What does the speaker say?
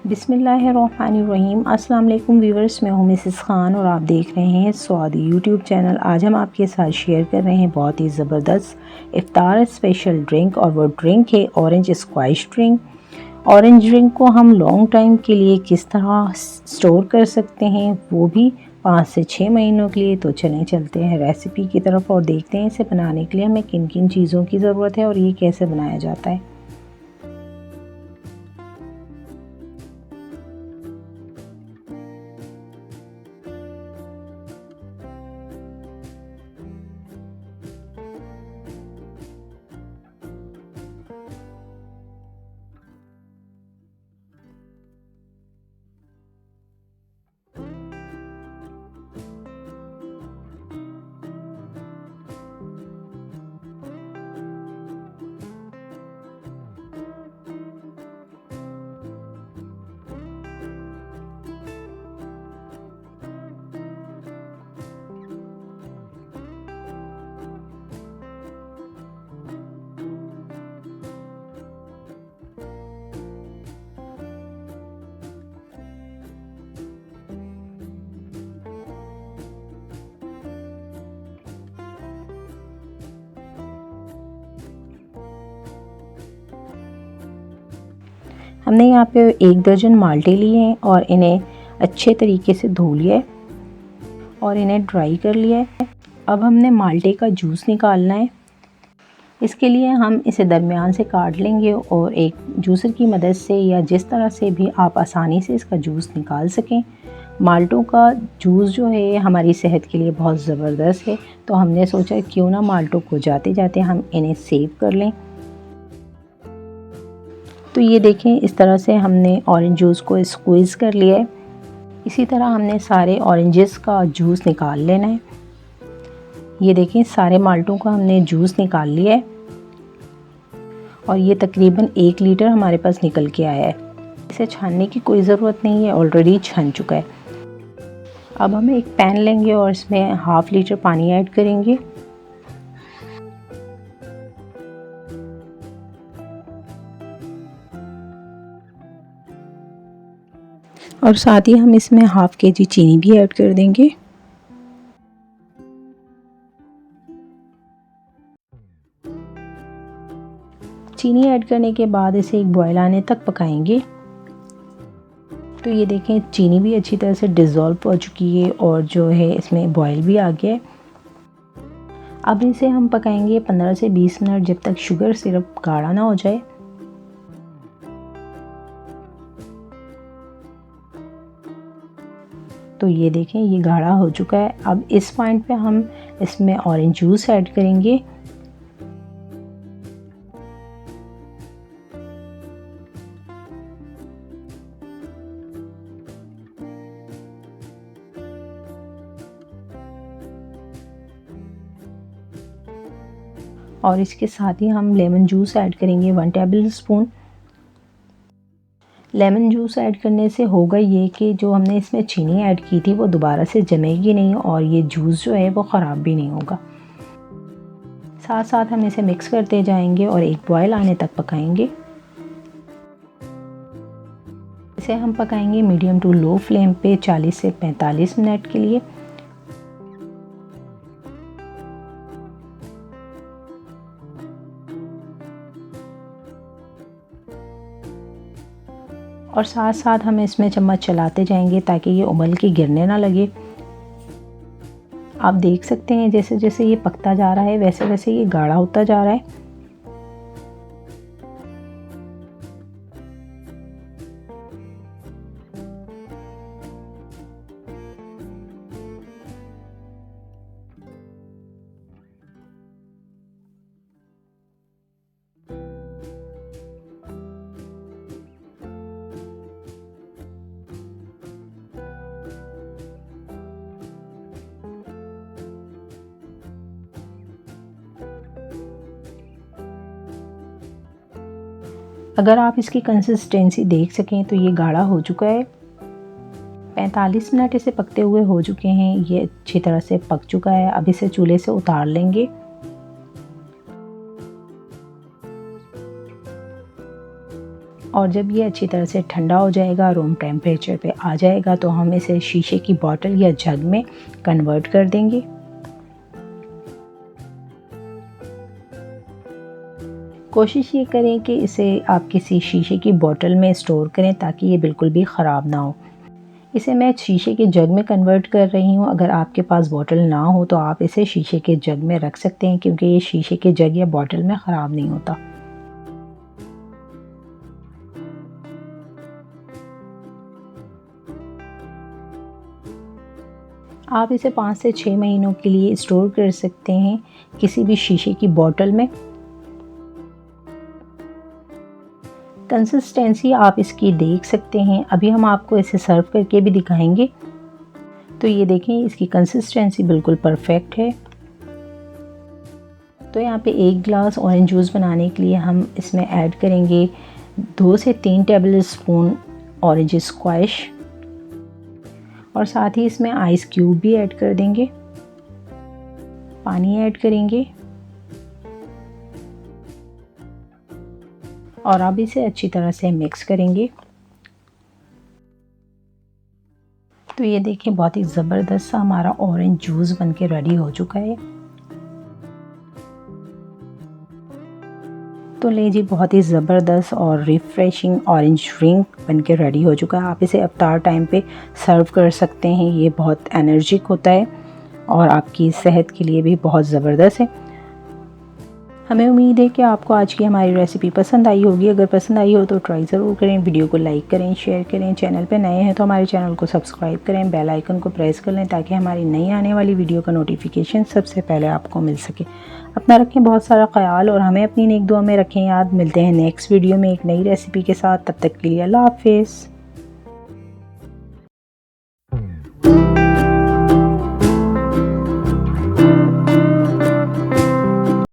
बिस्मिल्लाहिर्रहमानिर्रहीम। अस्सलाम वालेकुम व्यूवर्स, मैं हूँ मिसेस ख़ान और आप देख रहे हैं सऊदी यूट्यूब चैनल। आज हम आपके साथ शेयर कर रहे हैं बहुत ही ज़बरदस्त इफ्तार स्पेशल ड्रिंक, और वो ड्रिंक है orange squash drink. Orange drink को हम लॉन्ग टाइम के लिए किस तरह स्टोर कर सकते हैं, वो भी 5 से 6 महीनों के लिए। तो चलें चलते हैं रेसिपी की तरफ और देखते हैं इसे बनाने के लिए हमें किन किन चीज़ों की ज़रूरत है और ये कैसे बनाया जाता है। हमने यहाँ पे 1 दर्जन माल्टे लिए हैं और इन्हें अच्छे तरीके से धो लिया है और इन्हें ड्राई कर लिया है। अब हमने माल्टे का जूस निकालना है। इसके लिए हम इसे दरमियान से काट लेंगे और एक जूसर की मदद से या जिस तरह से भी आप आसानी से इसका जूस निकाल सकें। माल्टों का जूस जो है हमारी सेहत के लिए बहुत ज़बरदस्त है, तो हमने सोचा क्यों ना माल्टों को जाते जाते हम इन्हें सेव कर लें। तो ये देखें, इस तरह से हमने ऑरेंज जूस को स्क्वीज़ कर लिया है। इसी तरह हमने सारे ऑरेंजेस का जूस निकाल लेना है। ये देखें, सारे माल्टों का हमने जूस निकाल लिया है और ये तकरीबन 1 लीटर हमारे पास निकल के आया है। इसे छानने की कोई ज़रूरत नहीं है, ऑलरेडी छन चुका है। अब हम एक पैन लेंगे और इसमें ½ लीटर पानी ऐड करेंगे। और साथ ही हम इसमें ½ kg चीनी भी ऐड कर देंगे। चीनी ऐड करने के बाद इसे एक बॉयल आने तक पकाएंगे। तो ये देखें, चीनी भी अच्छी तरह से डिज़ोल्व हो चुकी है और जो है इसमें बॉयल भी आ गया है। अब इसे हम पकाएंगे 15 से 20 मिनट, जब तक शुगर सिरप गाढ़ा ना हो जाए। तो ये देखें, ये गाढ़ा हो चुका है। अब इस पॉइंट पे हम इसमें ऑरेंज जूस ऐड करेंगे। और इसके साथ ही हम लेमन जूस ऐड करेंगे 1 table spoon. Lemon juice add करने से होगा ये कि जो हमने इसमें चीनी ऐड की थी वो दोबारा से जमेगी नहीं और ये जूस जो है वो ख़राब भी नहीं होगा। साथ साथ हम इसे मिक्स करते जाएंगे और एक बॉयल आने तक पकाएंगे। इसे हम पकाएंगे मीडियम टू लो फ्लेम पे 40 से 45 मिनट के लिए। और साथ साथ हम इसमें चम्मच चलाते जाएंगे ताकि ये उबल के गिरने ना लगे। आप देख सकते हैं जैसे जैसे ये पकता जा रहा है वैसे वैसे ये गाढ़ा होता जा रहा है। अगर आप इसकी कंसिस्टेंसी देख सकें तो ये गाढ़ा हो चुका है। 45 मिनट इसे पकते हुए हो चुके हैं, ये अच्छी तरह से पक चुका है। अब इसे चूल्हे से उतार लेंगे। और जब ये अच्छी तरह से ठंडा हो जाएगा, रूम टेम्परेचर पे आ जाएगा, तो हम इसे शीशे की बोतल या जग में कन्वर्ट कर देंगे। कोशिश ये करें कि इसे आप किसी शीशे की बोतल में स्टोर करें ताकि ये बिल्कुल भी ख़राब ना हो। इसे मैं शीशे के जग में कन्वर्ट कर रही हूँ। अगर आपके पास बोतल ना हो तो आप इसे शीशे के जग में रख सकते हैं, क्योंकि ये शीशे के जग या बोतल में ख़राब नहीं होता। आप इसे 5 से 6 महीनों के लिए स्टोर कर सकते हैं किसी भी शीशे की बोतल में। कंसिस्टेंसी आप इसकी देख सकते हैं। अभी हम आपको इसे सर्व करके भी दिखाएंगे। तो ये देखें, इसकी कंसिस्टेंसी बिल्कुल परफेक्ट है। तो यहाँ पे 1 गिलास ऑरेंज जूस बनाने के लिए हम इसमें ऐड करेंगे 2 से 3 टेबल स्पून ऑरेंज स्क्वैश, और साथ ही इसमें आइस क्यूब भी ऐड कर देंगे। पानी ऐड करेंगे और अब इसे अच्छी तरह से मिक्स करेंगे। तो ये देखिए, बहुत ही ज़बरदस्त सा हमारा ऑरेंज जूस बनके रेडी हो चुका है। तो ले जी, बहुत ही ज़बरदस्त और रिफ़्रेशिंग ऑरेंज ड्रिंक बनके रेडी हो चुका है। आप इसे इफ्तार टाइम पे सर्व कर सकते हैं। ये बहुत एनर्जिक होता है और आपकी सेहत के लिए भी बहुत ज़बरदस्त है। हमें उम्मीद है कि आपको आज की हमारी रेसिपी पसंद आई होगी। अगर पसंद आई हो तो ट्राई ज़रूर करें। वीडियो को लाइक करें, शेयर करें। चैनल पे नए हैं तो हमारे चैनल को सब्सक्राइब करें, बेल आइकन को प्रेस कर लें ताकि हमारी नई आने वाली वीडियो का नोटिफिकेशन सबसे पहले आपको मिल सके। अपना रखें बहुत सारा ख्याल और हमें अपनी नेक दुआ में रखें याद। मिलते हैं नेक्स्ट वीडियो में एक नई रेसिपी के साथ। तब तक के लिए अल्लाह हाफिज़।